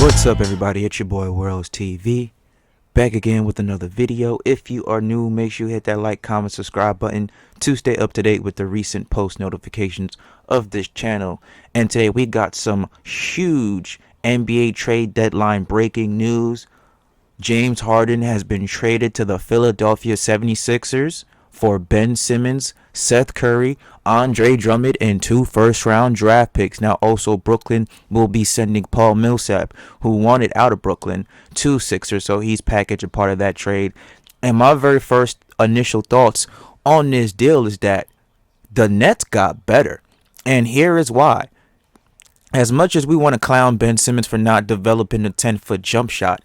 What's up, everybody? It's your boy Worlds TV, back again with another video. If you are new, make sure you hit that like, comment, subscribe button to stay up to date with the recent post notifications of this channel. And today we got some huge NBA trade deadline breaking news. James Harden has been traded to the Philadelphia 76ers for Ben Simmons, Seth Curry, Drummond, and 2 first-round draft picks. Now, also, Brooklyn will be sending Paul Millsap, who wanted out of Brooklyn, to Sixers, so he's packaged a part of that trade. And my very first initial thoughts on this deal is that the Nets got better, and here is why. As much as we want to clown Ben Simmons for not developing a 10-foot jump shot,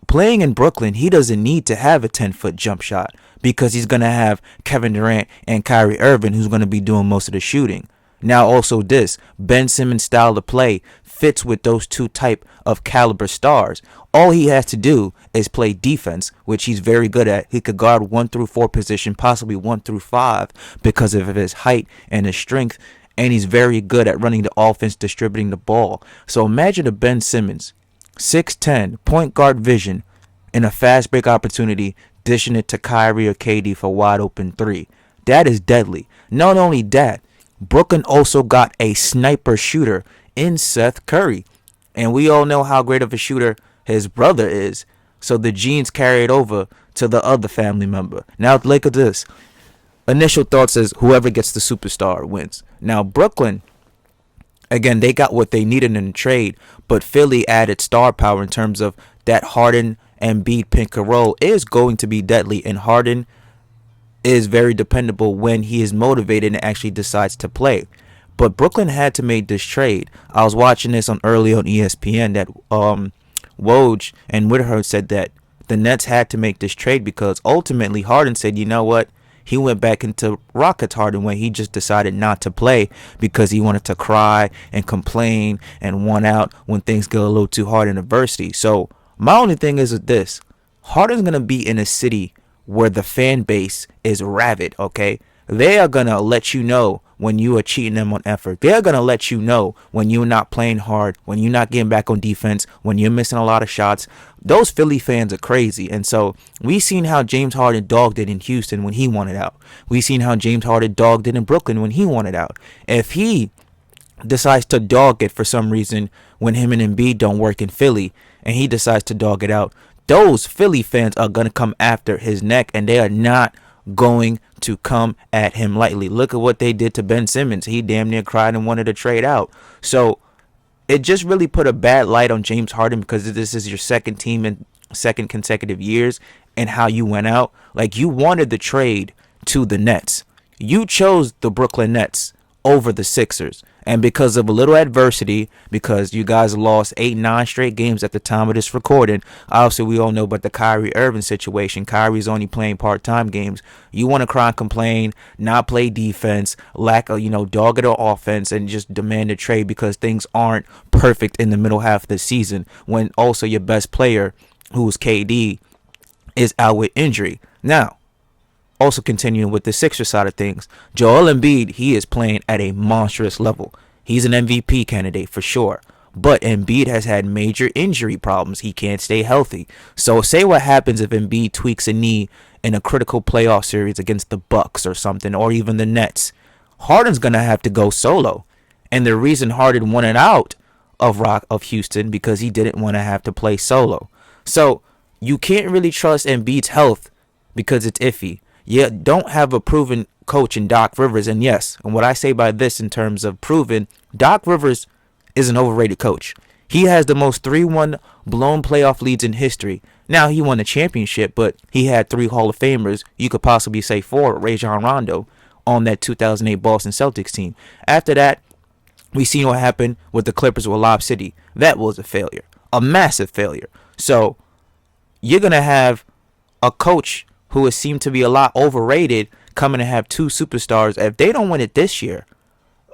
playing in Brooklyn, he doesn't need to have a 10-foot jump shot because he's going to have Kevin Durant and Kyrie Irving who's going to be doing most of the shooting. Now also this, Ben Simmons' style of play fits with those two type of caliber stars. All he has to do is play defense, which he's very good at. He could guard 1 through 4 position, possibly 1 through 5 because of his height and his strength. And he's very good at running the offense, distributing the ball. So imagine a Ben Simmons, 6'10", point guard vision, in a fast break opportunity, dishing it to Kyrie or KD for wide open 3. That is deadly. Not only that, Brooklyn also got a sniper shooter in Seth Curry. And we all know how great of a shooter his brother is. So the genes carried over to the other family member. Now look at this. Initial thoughts is whoever gets the superstar wins. Now Brooklyn, again, they got what they needed in the trade, but Philly added star power in terms of that Harden and Embiid pick and roll is going to be deadly, and Harden is very dependable when he is motivated and actually decides to play. But Brooklyn had to make this trade. I was watching this early on ESPN that Woj and Whitaker said that the Nets had to make this trade because ultimately Harden said, you know what? He went back into Rockets Harden when he just decided not to play because he wanted to cry and complain and want out when things get a little too hard in adversity. So my only thing is this. Harden's going to be in a city where the fan base is rabid, okay? They are going to let you know when you are cheating them on effort. They're going to let you know when you're not playing hard, when you're not getting back on defense, when you're missing a lot of shots. Those Philly fans are crazy. And so we seen how James Harden dogged it in Houston when he wanted out. We seen how James Harden dogged it in Brooklyn when he wanted out. If he decides to dog it for some reason when him and Embiid don't work in Philly and he decides to dog it out, those Philly fans are going to come after his neck, and they are not going to come at him lightly. Look at what they did to Ben Simmons. He damn near cried and wanted to trade out. So it just really put a bad light on James Harden because this is your second team in second consecutive years and how you went out. Like, you wanted the trade to the Nets. You chose the Brooklyn Nets over the Sixers. And because of a little adversity, because you guys lost 8-9 straight games at the time of this recording, obviously we all know about the Kyrie Irving situation. Kyrie's only playing part-time games. You want to cry and complain, not play defense, lack of, dogged offense, and just demand a trade because things aren't perfect in the middle half of the season when also your best player, who's KD, is out with injury. Now, also continuing with the Sixers side of things, Joel Embiid, he is playing at a monstrous level. He's an MVP candidate for sure. But Embiid has had major injury problems. He can't stay healthy. So say what happens if Embiid tweaks a knee in a critical playoff series against the Bucks or something, or even the Nets. Harden's going to have to go solo. And the reason Harden wanted out of Houston because he didn't want to have to play solo. So you can't really trust Embiid's health because it's iffy. You don't have a proven coach in Doc Rivers. And yes, and what I say by this in terms of proven, Doc Rivers is an overrated coach. He has the most 3-1 blown playoff leads in history. Now, he won a championship, but he had 3 Hall of Famers. You could possibly say 4, Rajon Rondo, on that 2008 Boston Celtics team. After that, we seen what happened with the Clippers with Lob City. That was a failure, a massive failure. So you're going to have a coach who has seemed to be a lot overrated coming to have 2 superstars. If they don't win it this year,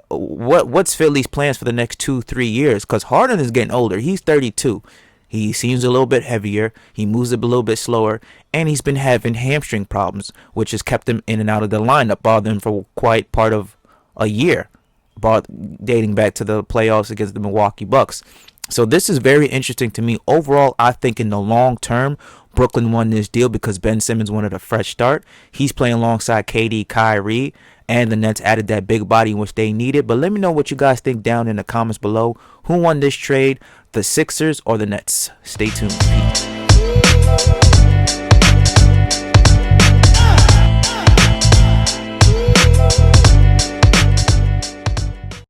what's Philly's plans for the next 2-3 years? Because Harden is getting older. He's 32. He seems a little bit heavier. He moves a little bit slower. And he's been having hamstring problems, which has kept him in and out of the lineup, bothering him for quite part of a year, about dating back to the playoffs against the Milwaukee Bucks. So this is very interesting to me. Overall, I think in the long term, Brooklyn won this deal because Ben Simmons wanted a fresh start. He's playing alongside KD, Kyrie, and the Nets added that big body which they needed. But let me know what you guys think down in the comments below. Who won this trade, the Sixers or the Nets? Stay tuned. Peace.